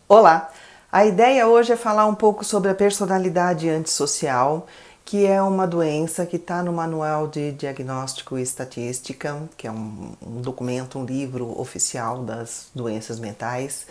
Olá! A ideia hoje é falar um pouco sobre a personalidade antissocial, que é uma doença que está no Manual de Diagnóstico e Estatística, que é um documento, um livro oficial das doenças mentais.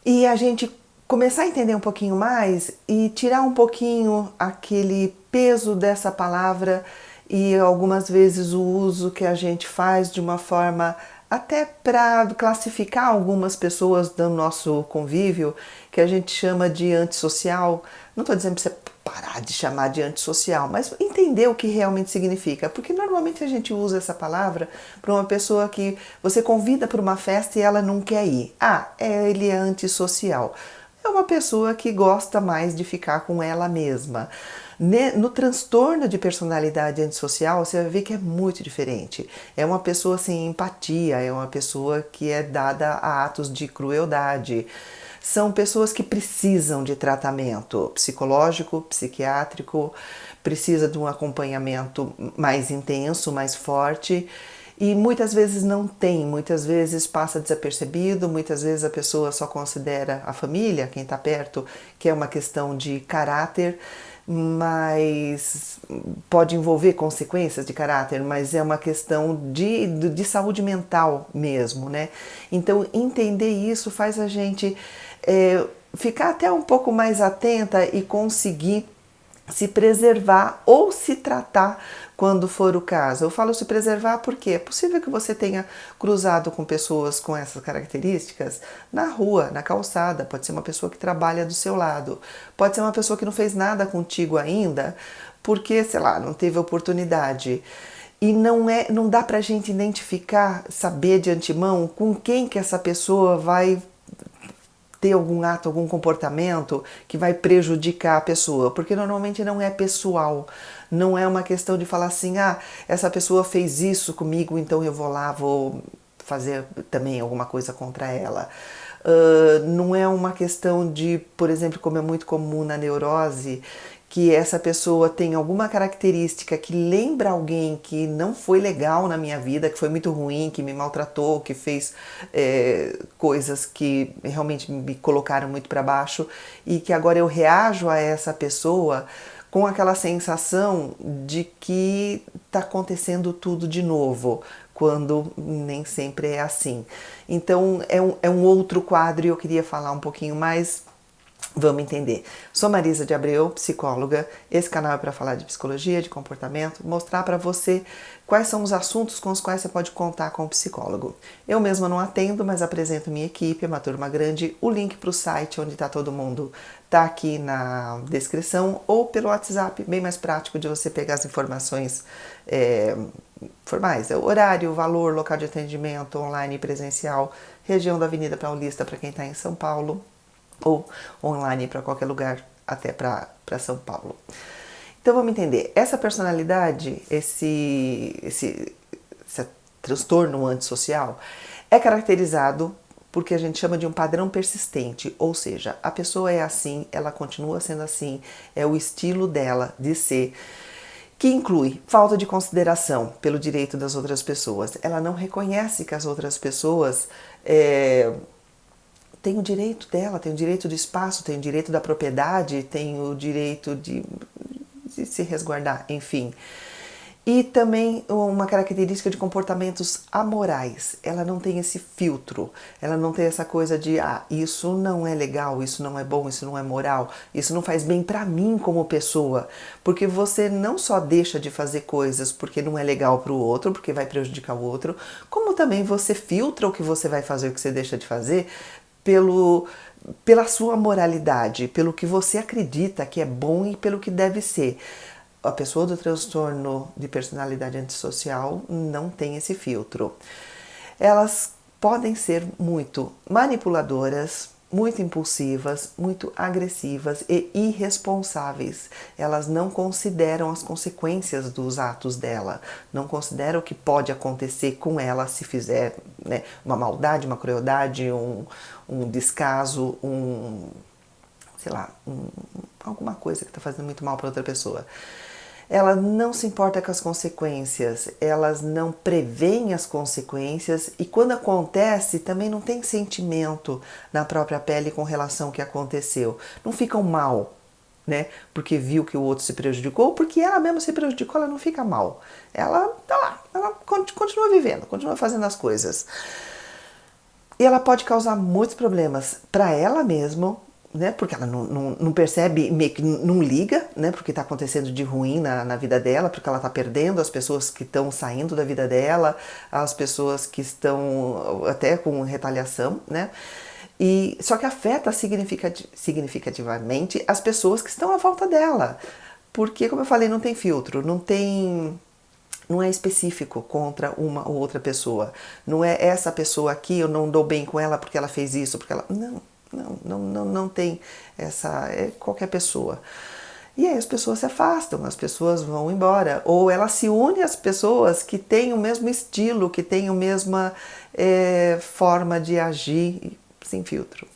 E a gente começar a entender um pouquinho mais e tirar um pouquinho aquele peso dessa palavra e algumas vezes o uso que a gente faz de uma forma até para classificar algumas pessoas do nosso convívio, que a gente chama de antissocial. Não estou dizendo para você parar de chamar de antissocial, mas entender o que realmente significa, porque normalmente a gente usa essa palavra para uma pessoa que você convida para uma festa e ela não quer ir. Ele é antissocial. É uma pessoa que gosta mais de ficar com ela mesma. No transtorno de personalidade antissocial, você vai ver que é muito diferente. É uma pessoa sem empatia, é uma pessoa que é dada a atos de crueldade. São pessoas que precisam de tratamento psicológico, psiquiátrico, precisa de um acompanhamento mais intenso, mais forte. E muitas vezes não tem, muitas vezes passa desapercebido, muitas vezes a pessoa só considera a família, quem está perto, que é uma questão de caráter, mas pode envolver consequências de caráter, mas é uma questão de saúde mental mesmo, né? Então entender isso faz a gente ficar até um pouco mais atenta e conseguir se preservar ou se tratar quando for o caso. Eu falo se preservar porque é possível que você tenha cruzado com pessoas com essas características na rua, na calçada, pode ser uma pessoa que trabalha do seu lado, pode ser uma pessoa que não fez nada contigo ainda, porque, sei lá, não teve oportunidade. E não dá pra gente identificar, saber de antemão com quem que essa pessoa vai ter algum ato, algum comportamento que vai prejudicar a pessoa, porque normalmente não é pessoal, não é uma questão de falar assim, essa pessoa fez isso comigo, então eu vou lá, vou fazer também alguma coisa contra ela. Não é uma questão de, por exemplo, como é muito comum na neurose, que essa pessoa tem alguma característica que lembra alguém que não foi legal na minha vida, que foi muito ruim, que me maltratou, que fez coisas que realmente me colocaram muito para baixo e que agora eu reajo a essa pessoa com aquela sensação de que está acontecendo tudo de novo, quando nem sempre é assim. Então é um outro quadro e eu queria falar um pouquinho mais. Vamos entender. Sou Marisa de Abreu, psicóloga. Esse canal é para falar de psicologia, de comportamento, mostrar para você quais são os assuntos com os quais você pode contar com o psicólogo. Eu mesma não atendo, mas apresento minha equipe, é uma turma grande. O link para o site onde está todo mundo está aqui na descrição ou pelo WhatsApp, bem mais prático de você pegar as informações formais. É o horário, valor, local de atendimento, online e presencial, região da Avenida Paulista para quem está em São Paulo, ou online para qualquer lugar, até para São Paulo. Então vamos entender, essa personalidade, esse transtorno antissocial é caracterizado porque a gente chama de um padrão persistente, ou seja, a pessoa é assim, ela continua sendo assim, é o estilo dela de ser, que inclui falta de consideração pelo direito das outras pessoas. Ela não reconhece que as outras pessoas tem o direito dela, tem o direito do espaço, tem o direito da propriedade, tem o direito de se resguardar, enfim. E também uma característica de comportamentos amorais. Ela não tem esse filtro, ela não tem essa coisa de isso não é legal, isso não é bom, isso não é moral, isso não faz bem para mim como pessoa. Porque você não só deixa de fazer coisas porque não é legal para o outro, porque vai prejudicar o outro, como também você filtra o que você vai fazer, o que você deixa de fazer, pela sua moralidade, pelo que você acredita que é bom e pelo que deve ser. A pessoa do transtorno de personalidade antissocial não tem esse filtro. Elas podem ser muito manipuladoras, muito impulsivas, muito agressivas e irresponsáveis. Elas não consideram as consequências dos atos dela, não consideram o que pode acontecer com ela se fizer, né, uma maldade, uma crueldade, um descaso, sei lá, alguma coisa que está fazendo muito mal para outra pessoa. ela não se importa com as consequências, elas não prevêem as consequências e quando acontece também não tem sentimento na própria pele com relação ao que aconteceu. Não ficam mal, né? Porque viu que o outro se prejudicou, porque ela mesma se prejudicou, ela não fica mal. Ela tá lá, ela continua vivendo, continua fazendo as coisas. E ela pode causar muitos problemas para ela mesma, né? Porque ela não percebe, meio que não liga, né? Porque está acontecendo de ruim na vida dela, porque ela está perdendo as pessoas que estão saindo da vida dela, as pessoas que estão até com retaliação, né? E, só que afeta significativamente as pessoas que estão à volta dela. Porque, como eu falei, não tem filtro, não é específico contra uma ou outra pessoa. Não é essa pessoa aqui, eu não dou bem com ela porque ela fez isso, porque ela... Não tem essa... É qualquer pessoa. E aí as pessoas se afastam, as pessoas vão embora. Ou ela se une às pessoas que têm o mesmo estilo, que têm a mesma forma de agir sem filtro.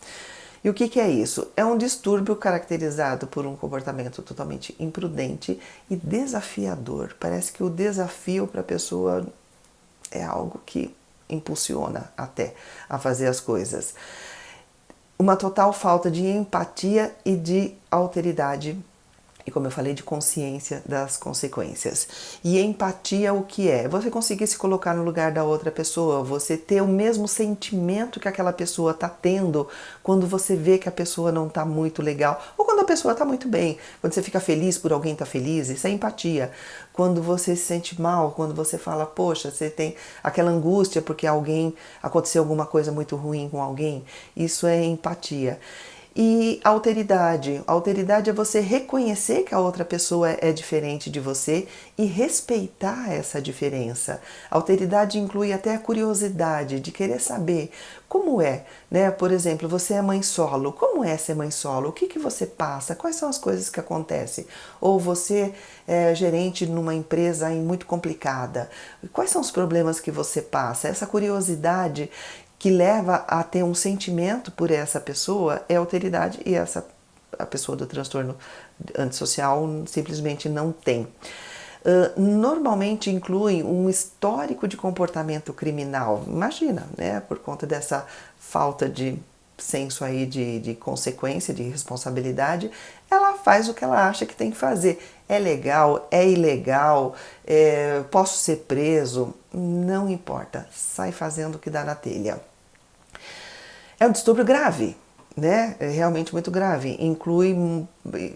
E o que é isso? É um distúrbio caracterizado por um comportamento totalmente imprudente e desafiador. Parece que o desafio para a pessoa é algo que impulsiona até a fazer as coisas. Uma total falta de empatia e de alteridade. E como eu falei, de consciência das consequências. E empatia, o que é? Você conseguir se colocar no lugar da outra pessoa, você ter o mesmo sentimento que aquela pessoa está tendo quando você vê que a pessoa não está muito legal, ou quando a pessoa está muito bem, quando você fica feliz por alguém estar feliz, isso é empatia. Quando você se sente mal, quando você fala, poxa, você tem aquela angústia porque aconteceu alguma coisa muito ruim com alguém, isso é empatia. E alteridade. Alteridade é você reconhecer que a outra pessoa é diferente de você e respeitar essa diferença. Alteridade inclui até a curiosidade de querer saber como é, né? Por exemplo, você é mãe solo. Como é ser mãe solo? O que você passa? Quais são as coisas que acontecem? Ou você é gerente numa empresa muito complicada. Quais são os problemas que você passa? Essa curiosidade que leva a ter um sentimento por essa pessoa é alteridade e a pessoa do transtorno antissocial simplesmente não tem. Normalmente inclui um histórico de comportamento criminal. Imagina, né? Por conta dessa falta de senso aí de consequência, de responsabilidade, ela faz o que ela acha que tem que fazer. É legal, é ilegal, posso ser preso, não importa, sai fazendo o que dá na telha. É um distúrbio grave, né? É realmente muito grave. Inclui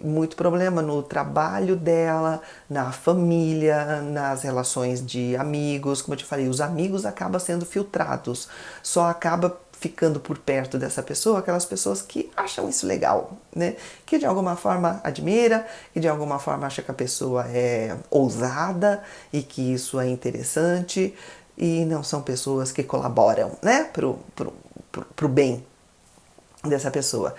muito problema no trabalho dela, na família, nas relações de amigos. Como eu te falei, os amigos acabam sendo filtrados. Só acaba ficando por perto dessa pessoa aquelas pessoas que acham isso legal, né? Que de alguma forma admira, que de alguma forma acha que a pessoa é ousada e que isso é interessante e não são pessoas que colaboram, né? Pro bem dessa pessoa.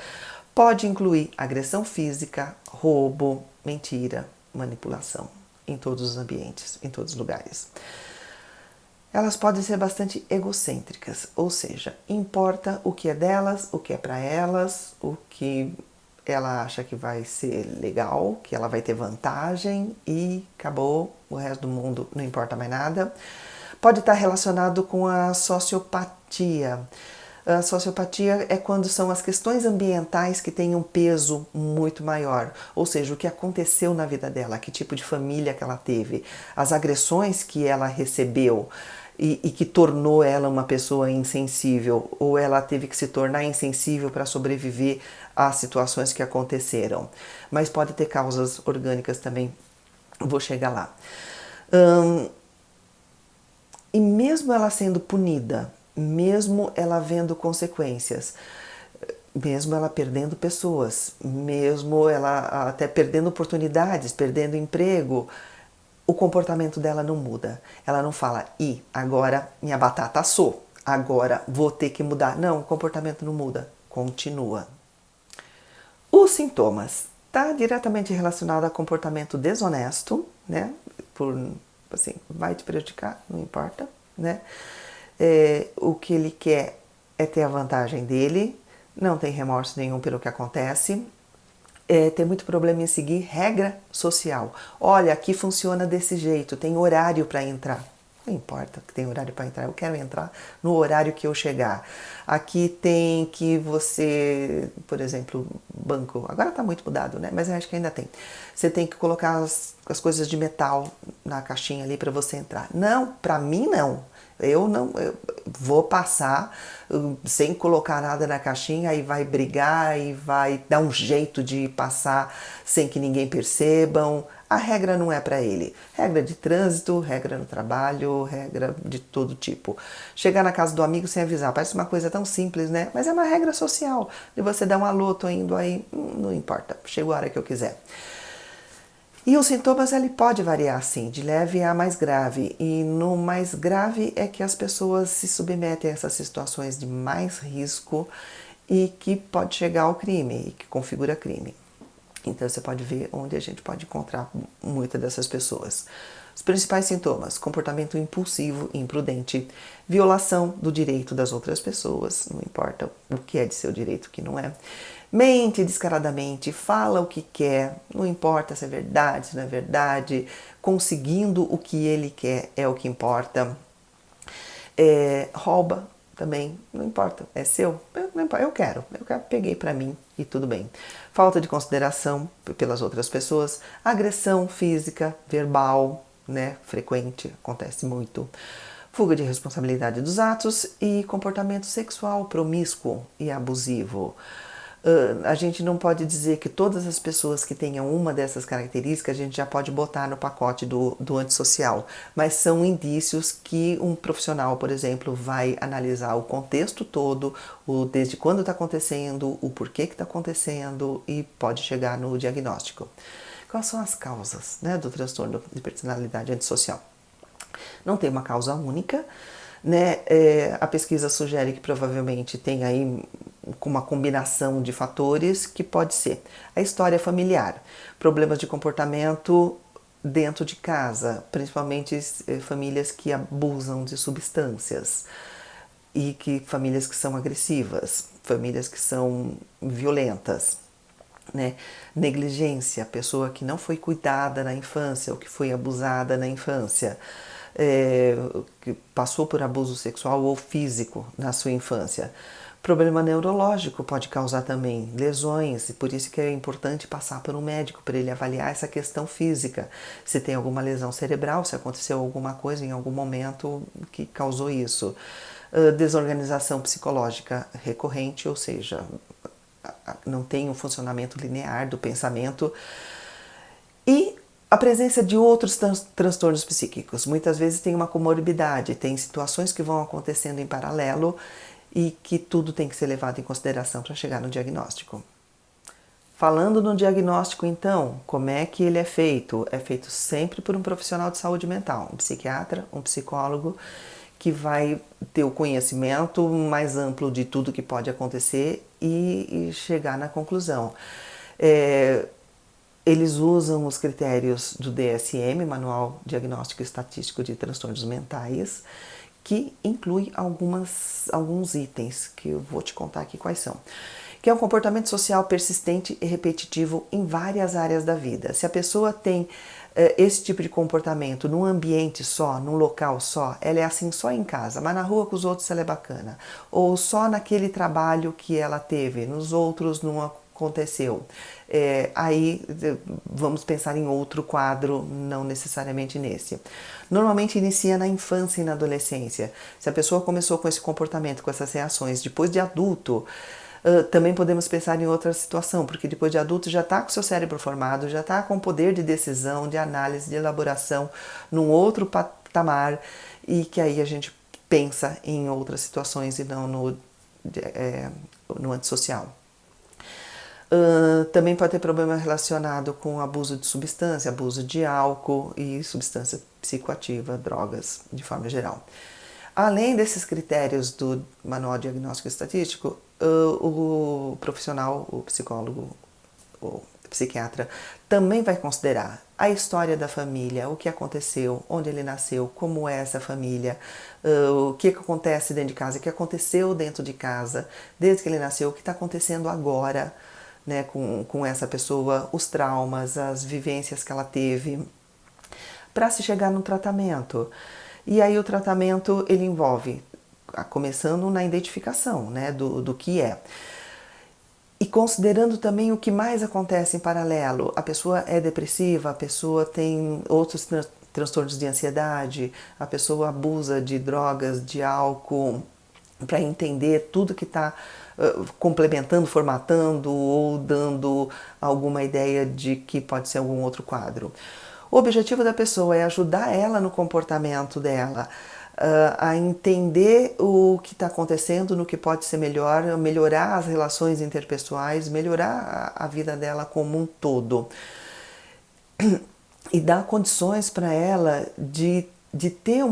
Pode incluir agressão física, roubo, mentira, manipulação em todos os ambientes, em todos os lugares. Elas podem ser bastante egocêntricas, ou seja, importa o que é delas, o que é para elas, o que ela acha que vai ser legal, que ela vai ter vantagem e acabou, o resto do mundo não importa mais nada. Pode estar relacionado com a sociopatia. A sociopatia é quando são as questões ambientais que têm um peso muito maior, ou seja, o que aconteceu na vida dela, que tipo de família que ela teve, as agressões que ela recebeu e que tornou ela uma pessoa insensível, ou ela teve que se tornar insensível para sobreviver às situações que aconteceram. Mas pode ter causas orgânicas também, vou chegar lá. E mesmo ela sendo punida, mesmo ela vendo consequências, mesmo ela perdendo pessoas, mesmo ela até perdendo oportunidades, perdendo emprego, o comportamento dela não muda. Ela não fala, agora minha batata assou, agora vou ter que mudar. Não, o comportamento não muda, continua. Os sintomas está diretamente relacionado a comportamento desonesto, né? Assim, vai te prejudicar, não importa, né? O que ele quer é ter a vantagem dele, não tem remorso nenhum pelo que acontece, tem muito problema em seguir regra social. Olha, aqui funciona desse jeito, tem horário para entrar. Não importa que tem horário para entrar, eu quero entrar no horário que eu chegar. Aqui tem que você, por exemplo, banco, agora está muito mudado, né? Mas eu acho que ainda tem. Você tem que colocar as coisas de metal na caixinha ali para você entrar. Não, para mim não. Eu vou passar sem colocar nada na caixinha e vai brigar e vai dar um jeito de passar sem que ninguém percebam. A regra não é para ele. Regra de trânsito, regra no trabalho, regra de todo tipo. Chegar na casa do amigo sem avisar, parece uma coisa tão simples, né? Mas é uma regra social. De você dar um alô, tô indo aí, não importa, chego a hora que eu quiser. E os sintomas ele pode variar sim, de leve a mais grave. E no mais grave é que as pessoas se submetem a essas situações de mais risco e que pode chegar ao crime e que configura crime. Então você pode ver onde a gente pode encontrar muitas dessas pessoas. Os principais sintomas: comportamento impulsivo, imprudente, violação do direito das outras pessoas, não importa o que é de seu direito, o que não é. Mente descaradamente, fala o que quer, não importa se é verdade, se não é verdade, conseguindo o que ele quer é o que importa. Rouba também, não importa, é seu, eu quero, peguei para mim e tudo bem. Falta de consideração pelas outras pessoas, agressão física, verbal, né, frequente, acontece muito. Fuga de responsabilidade dos atos e comportamento sexual promíscuo e abusivo. A gente não pode dizer que todas as pessoas que tenham uma dessas características a gente já pode botar no pacote do antissocial, mas são indícios que um profissional, por exemplo, vai analisar o contexto todo, desde quando está acontecendo, o porquê que está acontecendo e pode chegar no diagnóstico. Quais são as causas, né, do transtorno de personalidade antissocial? Não tem uma causa única, né? A pesquisa sugere que provavelmente tem aí uma combinação de fatores que pode ser a história familiar, problemas de comportamento dentro de casa, principalmente famílias que abusam de substâncias e famílias que são agressivas, famílias que são violentas. Né? Negligência, pessoa que não foi cuidada na infância ou que foi abusada na infância, que passou por abuso sexual ou físico na sua infância. Problema neurológico pode causar também lesões, e por isso que é importante passar por um médico para ele avaliar essa questão física, se tem alguma lesão cerebral, se aconteceu alguma coisa em algum momento que causou isso. Desorganização psicológica recorrente, ou seja, não tem um funcionamento linear do pensamento. E a presença de outros transtornos psíquicos. Muitas vezes tem uma comorbidade, tem situações que vão acontecendo em paralelo e que tudo tem que ser levado em consideração para chegar no diagnóstico. Falando no diagnóstico, então, como é que ele é feito? É feito sempre por um profissional de saúde mental, um psiquiatra, um psicólogo, que vai ter o conhecimento mais amplo de tudo que pode acontecer e chegar na conclusão. Eles usam os critérios do DSM, Manual Diagnóstico e Estatístico de Transtornos Mentais, que inclui alguns itens, que eu vou te contar aqui quais são. Que é um comportamento social persistente e repetitivo em várias áreas da vida. Se a pessoa tem esse tipo de comportamento num ambiente só, num local só, ela é assim só em casa, mas na rua com os outros ela é bacana. Ou só naquele trabalho que ela teve, nos outros não aconteceu. Aí vamos pensar em outro quadro, não necessariamente nesse. Normalmente inicia na infância e na adolescência. Se a pessoa começou com esse comportamento, com essas reações, depois de adulto, também podemos pensar em outra situação, porque depois de adulto já está com o seu cérebro formado, já está com poder de decisão, de análise, de elaboração num outro patamar, e que aí a gente pensa em outras situações e não no antissocial. Também pode ter problema relacionado com abuso de substância, abuso de álcool e substância psicoativa, drogas de forma geral. Além desses critérios do Manual Diagnóstico Estatístico, o profissional, o psicólogo, o psiquiatra, também vai considerar a história da família, o que aconteceu, onde ele nasceu, como é essa família, o que acontece dentro de casa, o que aconteceu dentro de casa, desde que ele nasceu, o que está acontecendo agora, né, com essa pessoa, os traumas, as vivências que ela teve, para se chegar no tratamento. E aí o tratamento ele envolve, começando na identificação, né, do que é. E considerando também o que mais acontece em paralelo. A pessoa é depressiva, a pessoa tem outros transtornos de ansiedade, a pessoa abusa de drogas, de álcool, para entender tudo que está complementando, formatando ou dando alguma ideia de que pode ser algum outro quadro. O objetivo da pessoa é ajudar ela no comportamento dela, a entender o que está acontecendo, no que pode ser melhor, melhorar as relações interpessoais, melhorar a vida dela como um todo. E dar condições para ela de ter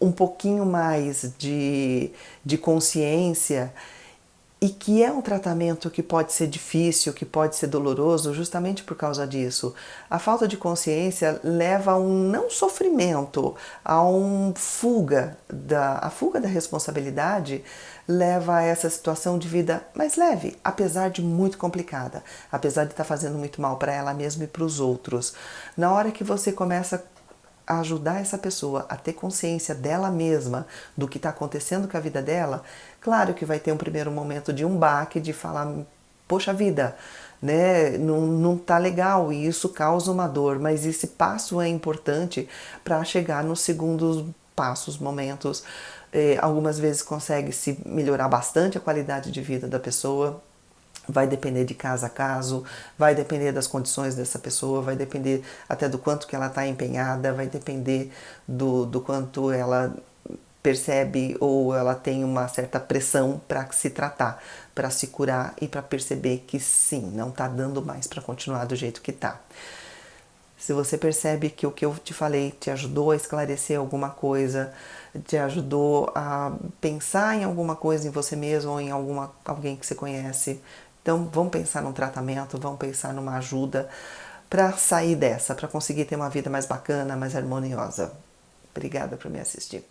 um pouquinho mais de consciência, e que é um tratamento que pode ser difícil, que pode ser doloroso, justamente por causa disso. A falta de consciência leva a um não sofrimento, a a fuga da responsabilidade leva a essa situação de vida mais leve, apesar de muito complicada, apesar de estar fazendo muito mal para ela mesma e para os outros. Na hora que você começa a ajudar essa pessoa a ter consciência dela mesma, do que está acontecendo com a vida dela, claro que vai ter um primeiro momento de um baque, de falar, poxa vida, né, não tá legal, e isso causa uma dor, mas esse passo é importante para chegar nos segundos passos, momentos. Algumas vezes consegue se melhorar bastante a qualidade de vida da pessoa. Vai depender de caso a caso, vai depender das condições dessa pessoa, vai depender até do quanto que ela está empenhada, vai depender do quanto ela percebe ou ela tem uma certa pressão para se tratar, para se curar e para perceber que sim, não está dando mais para continuar do jeito que está. Se você percebe que o que eu te falei te ajudou a esclarecer alguma coisa, te ajudou a pensar em alguma coisa em você mesmo ou em alguém que você conhece, então vamos pensar num tratamento, vamos pensar numa ajuda para sair dessa, para conseguir ter uma vida mais bacana, mais harmoniosa. Obrigada por me assistir.